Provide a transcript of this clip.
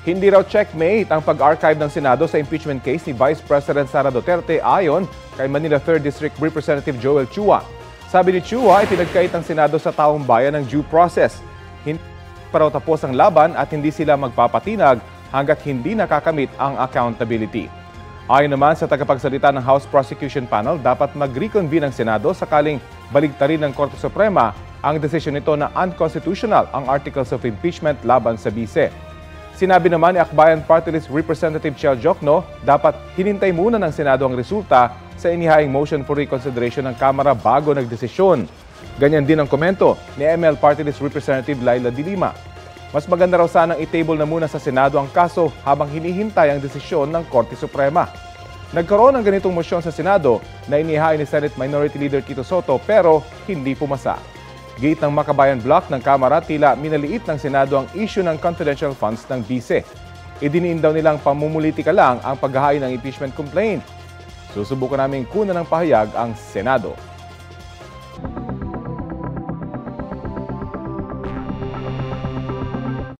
Hindi raw checkmate ang pag-archive ng Senado sa impeachment case ni Vice President Sara Duterte ayon kay Manila 3rd District Representative Joel Chua. Sabi ni Chua, ipinagkait ng Senado sa taong bayan ng due process. Hindi pa raw tapos ang laban at hindi sila magpapatinag hanggat hindi nakakamit ang accountability. Ayon naman sa tagapagsalita ng House Prosecution Panel, dapat mag-reconvene ang Senado sakaling baligtarin ng Korte Suprema ang desisyon nito na unconstitutional ang articles of impeachment laban sa bise. Sinabi naman ni Akbayan Party List Representative Chel Jokno, dapat hinintay muna ng Senado ang resulta sa inihaing motion for reconsideration ng Kamara bago nagdesisyon. Ganyan din ang komento ni ML Party List Representative Laila Dilima. Mas maganda raw sanang i-table na muna sa Senado ang kaso habang hinihintay ang desisyon ng Korte Suprema. Nagkaroon ng ganitong motion sa Senado na inihain ni Senate Minority Leader Tito Soto pero hindi pumasa. Gate ng Makabayan Block ng Kamara, tila minaliit ng Senado ang issue ng confidential funds ng bise. Idiniin daw nilang pamumulitika lang ang paghahain ng impeachment complaint. Susubukan naming kunan ng pahayag ang Senado.